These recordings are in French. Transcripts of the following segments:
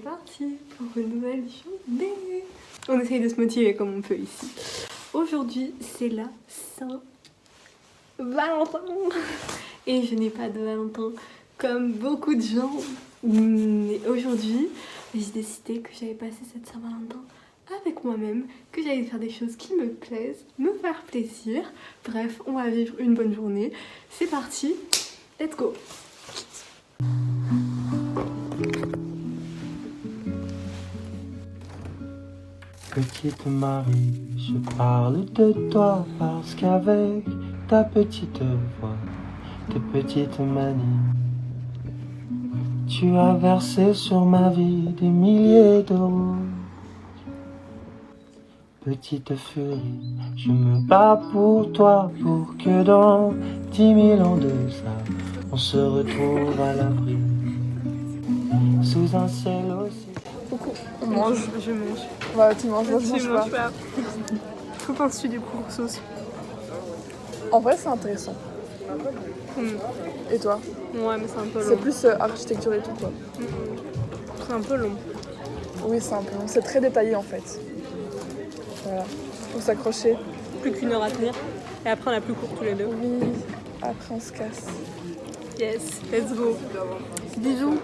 parti pour une nouvelle journée. On essaye de se motiver comme on peut ici. Aujourd'hui, c'est la Saint-Valentin. Et je n'ai pas de Valentin comme beaucoup de gens. Mais aujourd'hui, j'ai décidé que j'allais passer cette Saint-Valentin avec moi-même, que j'allais faire des choses qui me plaisent, me faire plaisir. Bref, on va vivre une bonne journée. C'est parti, let's go. Petite Marie, je parle de toi parce qu'avec ta petite voix, tes petites manies, tu as versé sur ma vie des milliers d'euros. Petite furie, je me bats pour toi pour que dans 10 000 ans de ça, on se retrouve à l'abri, sous un ciel aussi. On mange. Je mange. Ouais, tu manges, moi je Tu mange pas. Que penses-tu du course-sauce? En vrai, c'est intéressant. Et toi? Ouais, mais c'est un peu long. C'est plus architecture et tout, quoi. C'est un peu long. Oui, c'est un peu long. C'est très détaillé, en fait. Voilà. Faut s'accrocher. Plus qu'1 heure à tenir. Et après, on a plus court tous les deux. Oui. Après, on se casse. Yes, let's go. Bisous.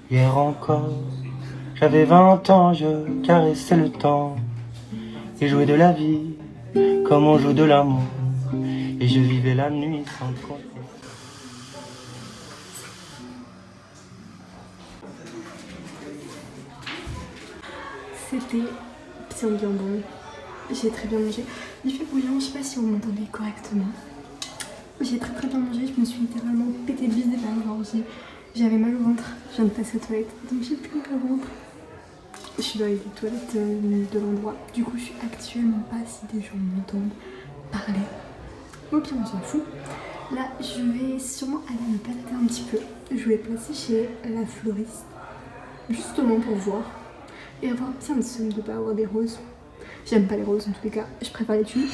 Hier encore, j'avais 20 ans, je caressais le temps et jouais de la vie comme on joue de l'amour. Et je vivais la nuit sans compter. C'était bien bon. J'ai très bien mangé. Il fait bouillant, je sais pas si vous m'entendez correctement. J'ai très bien mangé, je me suis littéralement pété le bide par la gorge. J'avais mal au ventre, je viens de passer aux toilettes, donc j'ai plus mal au ventre. Je suis dans les toilettes de l'endroit. Du coup, je suis actuellement pas si des gens m'entendent parler. Au pire, on s'en fout. Là, je vais sûrement aller me balader un petit peu. Je vais passer chez la fleuriste, justement pour voir. Et avoir bien de somme de pas avoir des roses. J'aime pas les roses en tous les cas, je préfère les tulipes.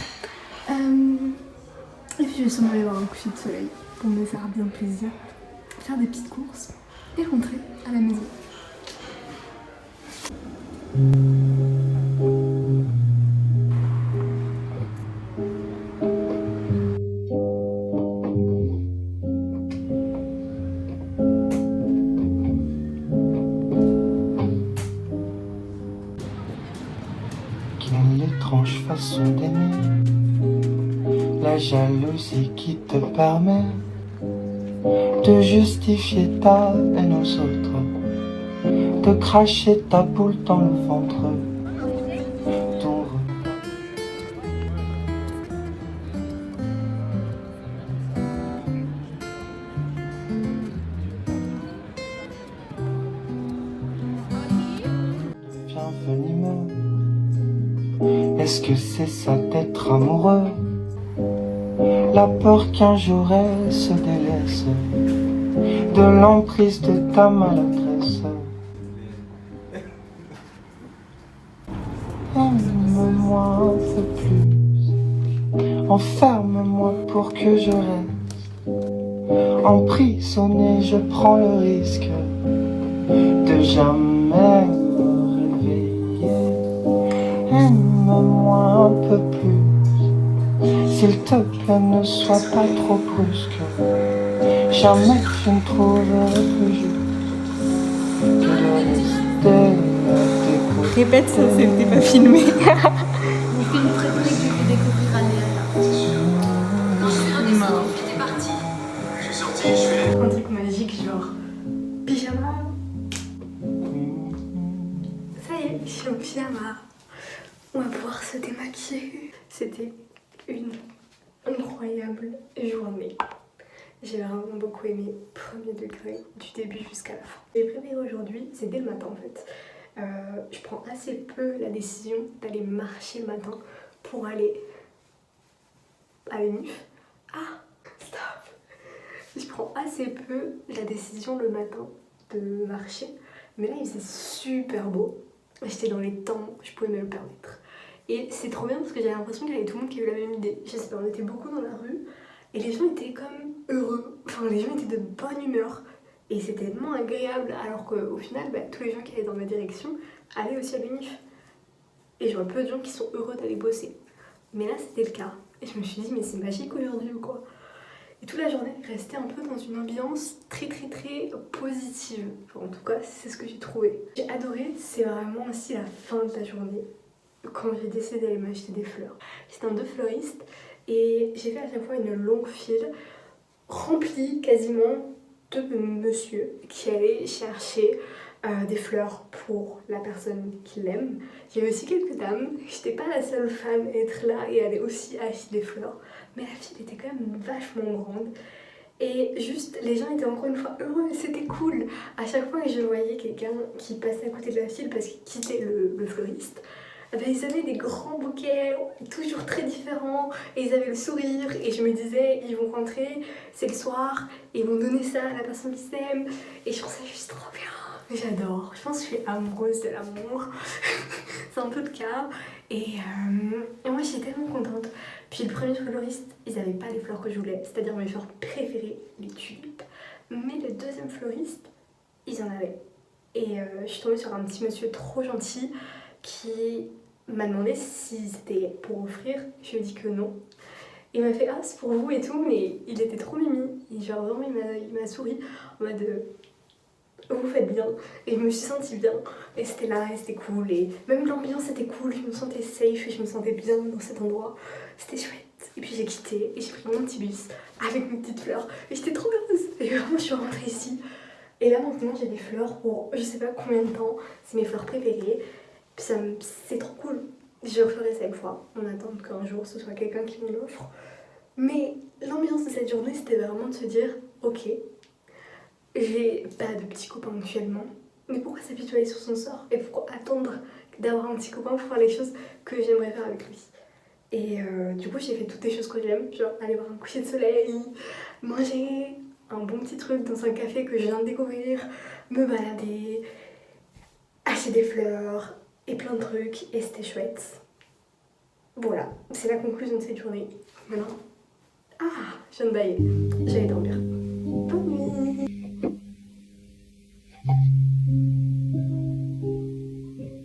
Et puis je vais sûrement aller voir un coucher de soleil pour me faire bien plaisir. Faire des petites courses et rentrer à la maison. Quelle étrange façon d'aimer, la jalousie qui te permet de justifier ta haine aux autres, de cracher ta boule dans le ventre. Ton regard devient venimeux. Est-ce que c'est ça d'être amoureux? La peur qu'un jour elle se délaisse de l'emprise de ta maladresse. Aime-moi un peu plus, enferme-moi pour que je reste. Emprisonné, je prends le risque de jamais me réveiller. Aime-moi un peu plus, s'il te plaît, ne sois pas trop brusque. Jamais je ne trouverai plus juste que de rester à t'écouter. Répète, c'était pas filmé. Mon film préféré que j'ai pu découvrir à Léa. J'étais partie. Un truc magique genre pyjama. Ça y est, je suis en pyjama. On va pouvoir se démaquiller. C'était une incroyable journée. J'ai vraiment beaucoup aimé, premier degré, du début jusqu'à la fin. J'ai préféré aujourd'hui, c'est dès le matin en fait. Je prends assez peu la décision d'aller marcher le matin pour aller à l'UNIF. Ah, stop. je prends assez peu la décision le matin de marcher. Mais là, il faisait super beau. J'étais dans les temps, je pouvais me le permettre. Et c'est trop bien parce que j'avais l'impression qu'il y avait tout le monde qui avait la même idée. Je sais pas, on était beaucoup dans la rue et les gens étaient comme heureux. Enfin, les gens étaient de bonne humeur. Et c'était tellement agréable alors qu'au final, tous les gens qui allaient dans ma direction allaient aussi à l'UNIF. Et je vois peu de gens qui sont heureux d'aller bosser. Mais là, c'était le cas. Et je me suis dit, mais c'est magique aujourd'hui ou quoi? Et toute la journée, je restais un peu dans une ambiance très positive. Enfin, en tout cas, c'est ce que j'ai trouvé. J'ai adoré, c'est vraiment aussi la fin de la journée. Quand j'ai décidé d'aller m'acheter des fleurs. J'étais dans 2 fleuristes et j'ai fait à chaque fois une longue file remplie quasiment de monsieur qui allaient chercher des fleurs pour la personne qu'il aime. Il y avait aussi quelques dames, j'étais pas la seule femme à être là et aller aussi acheter des fleurs, mais la file était quand même vachement grande. Et juste, les gens étaient encore une fois heureux, c'était cool. À chaque fois que je voyais quelqu'un qui passait à côté de la file parce qu'il quittait le fleuriste, ils avaient des grands bouquets, toujours très différents, et ils avaient le sourire, et je me disais, ils vont rentrer, c'est le soir, et ils vont donner ça à la personne qui s'aime, et je trouve ça juste trop bien. J'adore, je pense que je suis amoureuse de l'amour, c'est un peu le cas, et moi j'étais tellement contente. Puis le premier fleuriste, ils n'avaient pas les fleurs que je voulais, c'est-à-dire mes fleurs préférées, les tulipes, mais le deuxième fleuriste, ils en avaient. Et je suis tombée sur un petit monsieur trop gentil qui m'a demandé si c'était pour offrir. Je lui ai dit que non. Il m'a fait ah c'est pour vous et tout, mais il était trop mimi. Et genre vraiment il m'a souri en mode vous faites bien. Et je me suis sentie bien. Et c'était là, et c'était cool. Et même l'ambiance était cool, je me sentais safe et je me sentais bien dans cet endroit. C'était chouette. Et puis j'ai quitté et j'ai pris mon petit bus avec mes petites fleurs. Et j'étais trop heureuse. Et vraiment je suis rentrée ici. Et là maintenant j'ai des fleurs pour je sais pas combien de temps. C'est mes fleurs préférées. C'est trop cool. Je referai ça une fois, on attend qu'un jour ce soit quelqu'un qui me l'offre. Mais l'ambiance de cette journée, c'était vraiment de se dire ok, j'ai pas de petit copain actuellement, mais pourquoi s'habituer sur son sort et pourquoi attendre d'avoir un petit copain pour faire les choses que j'aimerais faire avec lui. Et du coup, j'ai fait toutes les choses que j'aime, genre aller voir un coucher de soleil, manger un bon petit truc dans un café que je viens de découvrir, me balader, acheter des fleurs et plein de trucs, et c'était chouette. Voilà, c'est la conclusion de cette journée. Maintenant, je viens de bailler, j'allais dormir.